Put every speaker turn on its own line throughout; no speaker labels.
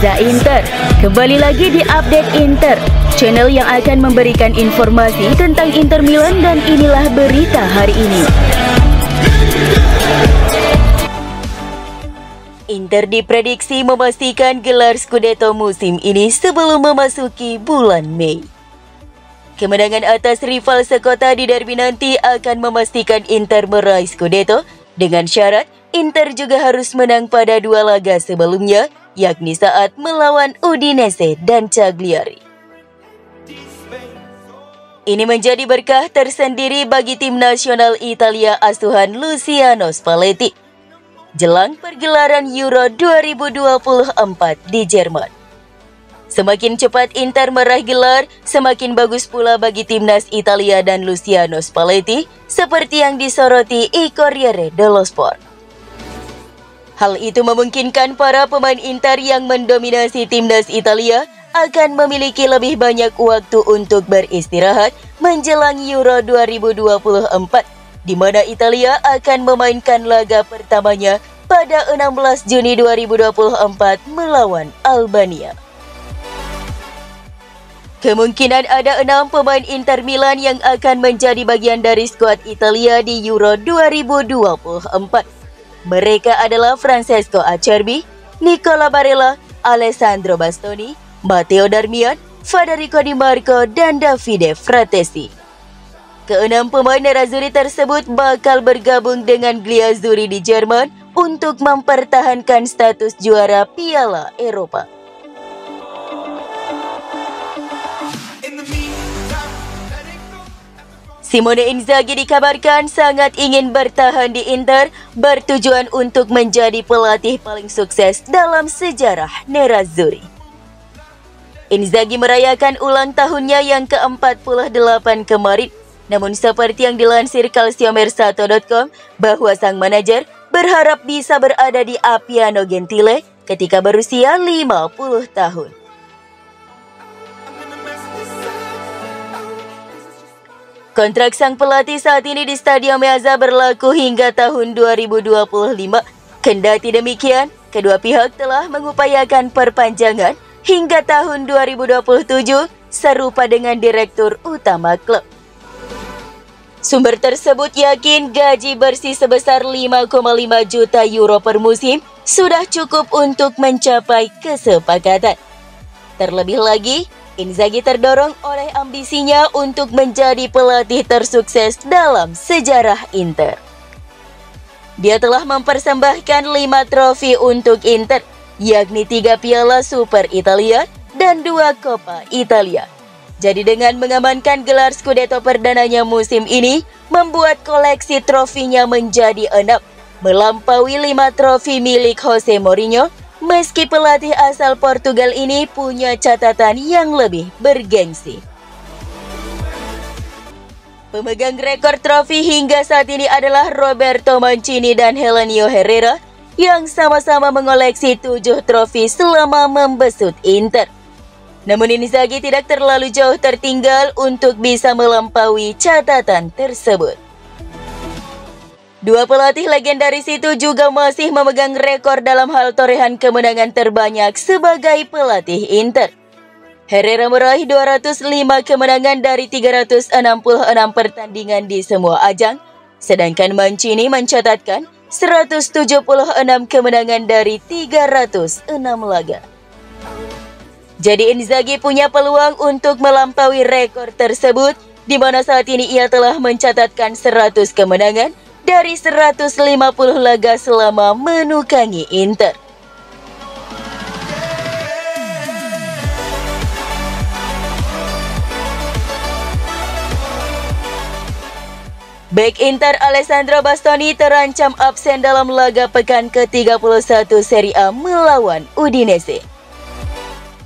Reza Inter. Kembali lagi di Update Inter, channel yang akan memberikan informasi tentang Inter Milan, dan inilah berita hari ini. Inter diprediksi memastikan gelar Scudetto musim ini sebelum memasuki bulan Mei. Kemenangan atas rival sekota di derby nanti akan memastikan Inter meraih Scudetto, dengan syarat Inter juga harus menang pada dua laga sebelumnya, yakni saat melawan Udinese dan Cagliari. Ini menjadi berkah tersendiri bagi tim nasional Italia asuhan Luciano Spalletti jelang pergelaran Euro 2024 di Jerman. Semakin cepat Inter meraih gelar, semakin bagus pula bagi timnas Italia dan Luciano Spalletti, seperti yang disoroti I Corriere dello Sport. Hal itu memungkinkan para pemain Inter yang mendominasi timnas Italia akan memiliki lebih banyak waktu untuk beristirahat menjelang Euro 2024, di mana Italia akan memainkan laga pertamanya pada 16 Juni 2024 melawan Albania. Kemungkinan ada 6 pemain Inter Milan yang akan menjadi bagian dari skuad Italia di Euro 2024. Mereka adalah Francesco Acerbi, Nicola Barella, Alessandro Bastoni, Matteo Darmian, Federico Di Marco, dan Davide Fratesi. Keenam pemain nerazzurri tersebut bakal bergabung dengan Gliazzurri di Jerman untuk mempertahankan status juara Piala Eropa. Simone Inzaghi dikabarkan sangat ingin bertahan di Inter, bertujuan untuk menjadi pelatih paling sukses dalam sejarah nerazzurri. Inzaghi merayakan ulang tahunnya yang ke-48 kemarin, namun seperti yang dilansir calciomercato.com bahwa sang manajer berharap bisa berada di Appiano Gentile ketika berusia 50 tahun. Kontrak sang pelatih saat ini di Stadio Meazza berlaku hingga tahun 2025. Kendati demikian, kedua pihak telah mengupayakan perpanjangan hingga tahun 2027 serupa dengan direktur utama klub. Sumber tersebut yakin gaji bersih sebesar 5,5 juta euro per musim sudah cukup untuk mencapai kesepakatan. Terlebih lagi, Inzaghi terdorong oleh ambisinya untuk menjadi pelatih tersukses dalam sejarah Inter. Dia telah mempersembahkan 5 trofi untuk Inter, yakni 3 Piala Super Italia dan 2 Coppa Italia. Jadi dengan mengamankan gelar Scudetto perdananya musim ini, membuat koleksi trofinya menjadi 6, melampaui 5 trofi milik Jose Mourinho, meski pelatih asal Portugal ini punya catatan yang lebih bergengsi. Pemegang rekor trofi hingga saat ini adalah Roberto Mancini dan Helenio Herrera, yang sama-sama mengoleksi 7 trofi selama membesut Inter. Namun Inzaghi tidak terlalu jauh tertinggal untuk bisa melampaui catatan tersebut. Dua pelatih legendaris itu juga masih memegang rekor dalam hal torehan kemenangan terbanyak sebagai pelatih Inter. Herrera meraih 205 kemenangan dari 366 pertandingan di semua ajang, sedangkan Mancini mencatatkan 176 kemenangan dari 306 laga. Jadi Inzaghi punya peluang untuk melampaui rekor tersebut, di mana saat ini ia telah mencatatkan 100 kemenangan dari 150 laga selama menukangi Inter. Bek Inter Alessandro Bastoni terancam absen dalam laga pekan ke-31 Serie A melawan Udinese.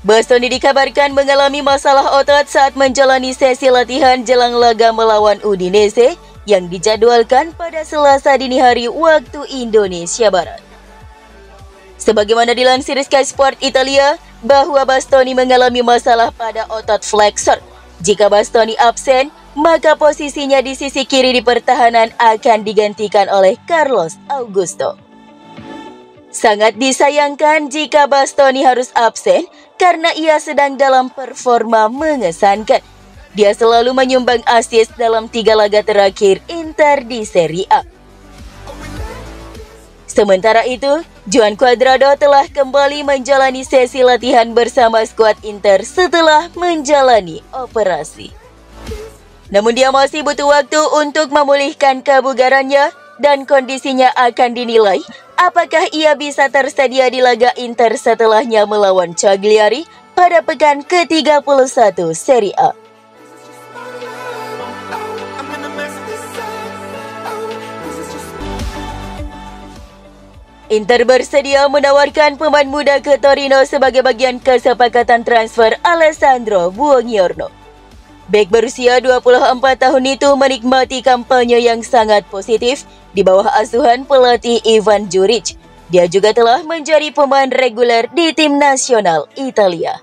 Bastoni dikabarkan mengalami masalah otot saat menjalani sesi latihan jelang laga melawan Udinese yang dijadwalkan pada Selasa dini hari waktu Indonesia Barat. Sebagaimana dilansir Sky Sport Italia, bahwa Bastoni mengalami masalah pada otot flexor. Jika Bastoni absen, maka posisinya di sisi kiri di pertahanan akan digantikan oleh Carlos Augusto. Sangat disayangkan jika Bastoni harus absen karena ia sedang dalam performa mengesankan. Dia selalu menyumbang assist dalam 3 laga terakhir Inter di Serie A. Sementara itu, Juan Cuadrado telah kembali menjalani sesi latihan bersama skuad Inter setelah menjalani operasi. Namun dia masih butuh waktu untuk memulihkan kebugarannya dan kondisinya akan dinilai apakah ia bisa tersedia di laga Inter setelahnya melawan Cagliari pada pekan ke-31 Serie A. Inter bersedia menawarkan pemain muda ke Torino sebagai bagian kesepakatan transfer Alessandro Buongiorno. Bek berusia 24 tahun itu menikmati kampanye yang sangat positif di bawah asuhan pelatih Ivan Juric. Dia juga telah menjadi pemain reguler di tim nasional Italia.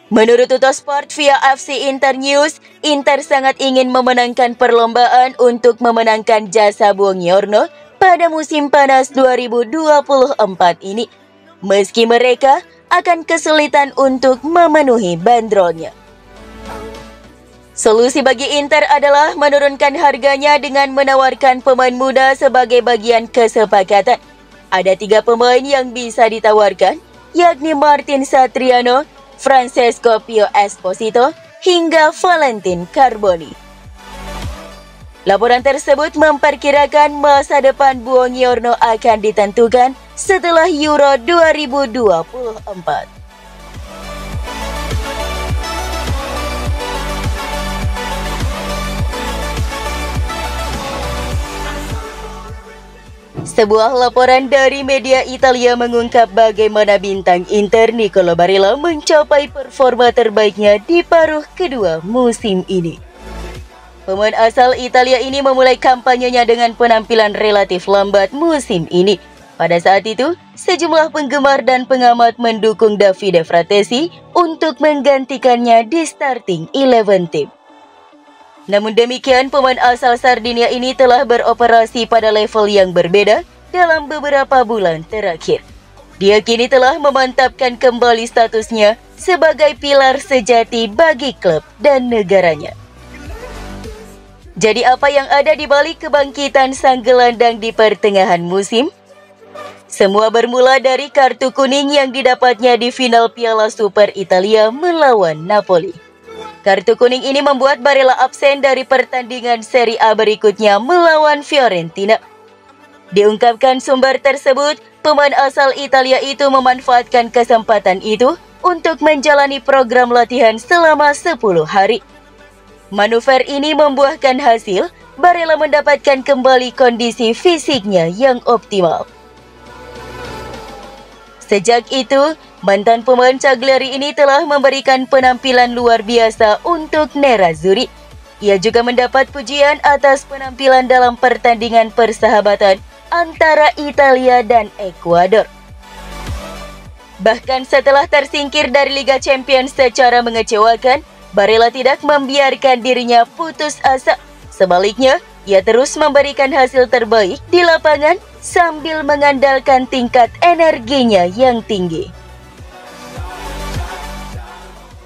Menurut Tuttosport via FC Inter News, Inter sangat ingin memenangkan perlombaan untuk memenangkan jasa Buongiorno pada musim panas 2024 ini, meski mereka akan kesulitan untuk memenuhi bandrolnya. Solusi bagi Inter adalah menurunkan harganya dengan menawarkan pemain muda sebagai bagian kesepakatan. Ada 3 pemain yang bisa ditawarkan, yakni Martin Satriano, Francesco Pio Esposito, hingga Valentin Carboni. Laporan tersebut memperkirakan masa depan Buongiorno akan ditentukan setelah Euro 2024. Sebuah laporan dari media Italia mengungkap bagaimana bintang Inter Nicolo Barella mencapai performa terbaiknya di paruh kedua musim ini. Pemain asal Italia ini memulai kampanyenya dengan penampilan relatif lambat musim ini. Pada saat itu, sejumlah penggemar dan pengamat mendukung Davide Fratesi untuk menggantikannya di starting 11 team. Namun demikian, pemain asal Sardinia ini telah beroperasi pada level yang berbeda dalam beberapa bulan terakhir. Dia kini telah memantapkan kembali statusnya sebagai pilar sejati bagi klub dan negaranya. Jadi apa yang ada di balik kebangkitan sang gelandang di pertengahan musim? Semua bermula dari kartu kuning yang didapatnya di final Piala Super Italia melawan Napoli. Kartu kuning ini membuat Barella absen dari pertandingan Serie A berikutnya melawan Fiorentina. Diungkapkan sumber tersebut, pemain asal Italia itu memanfaatkan kesempatan itu untuk menjalani program latihan selama 10 hari. Manuver ini membuahkan hasil, Barella mendapatkan kembali kondisi fisiknya yang optimal. Sejak itu, mantan pemain Cagliari ini telah memberikan penampilan luar biasa untuk Nerazzurri. Ia juga mendapat pujian atas penampilan dalam pertandingan persahabatan antara Italia dan Ekuador. Bahkan setelah tersingkir dari Liga Champions secara mengecewakan, Barella tidak membiarkan dirinya putus asa. Sebaliknya, ia terus memberikan hasil terbaik di lapangan sambil mengandalkan tingkat energinya yang tinggi.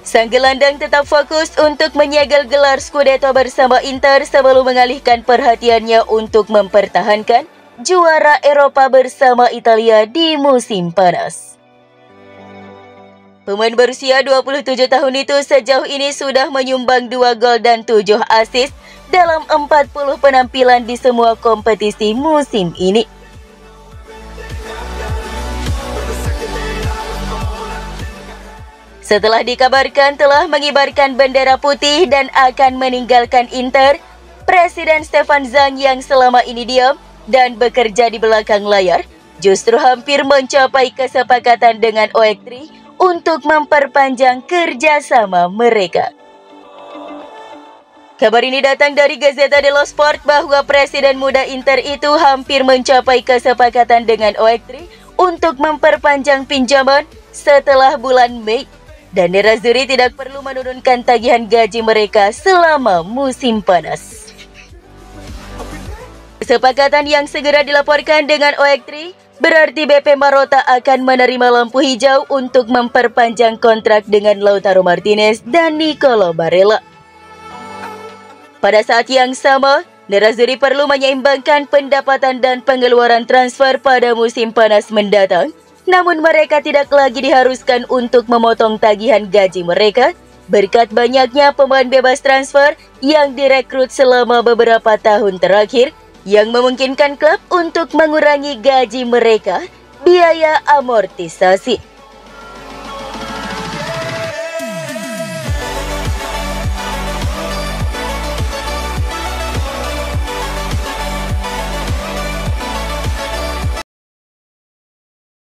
Sang gelandang tetap fokus untuk menyegel gelar Scudetto bersama Inter sebelum mengalihkan perhatiannya untuk mempertahankan juara Eropa bersama Italia di musim panas. Pemain berusia 27 tahun itu sejauh ini sudah menyumbang 2 gol dan 7 assist dalam 40 penampilan di semua kompetisi musim ini. Setelah dikabarkan telah mengibarkan bendera putih dan akan meninggalkan Inter, Presiden Stefan Zhang yang selama ini diam dan bekerja di belakang layar, justru hampir mencapai kesepakatan dengan OEK3 untuk memperpanjang kerjasama mereka. Kabar ini datang dari Gazzetta dello Sport bahwa Presiden muda Inter itu hampir mencapai kesepakatan dengan OEK3 untuk memperpanjang pinjaman setelah bulan Mei. Dan Nerazzurri tidak perlu menurunkan tagihan gaji mereka selama musim panas. Kesepakatan yang segera dilaporkan dengan OEK3 Berarti BP Marotta akan menerima lampu hijau untuk memperpanjang kontrak dengan Lautaro Martinez dan Nicolo Barella. Pada saat yang sama, Nerazzurri perlu menyeimbangkan pendapatan dan pengeluaran transfer pada musim panas mendatang. Namun mereka tidak lagi diharuskan untuk memotong tagihan gaji mereka berkat banyaknya pemain bebas transfer yang direkrut selama beberapa tahun terakhir yang memungkinkan klub untuk mengurangi gaji mereka, biaya amortisasi.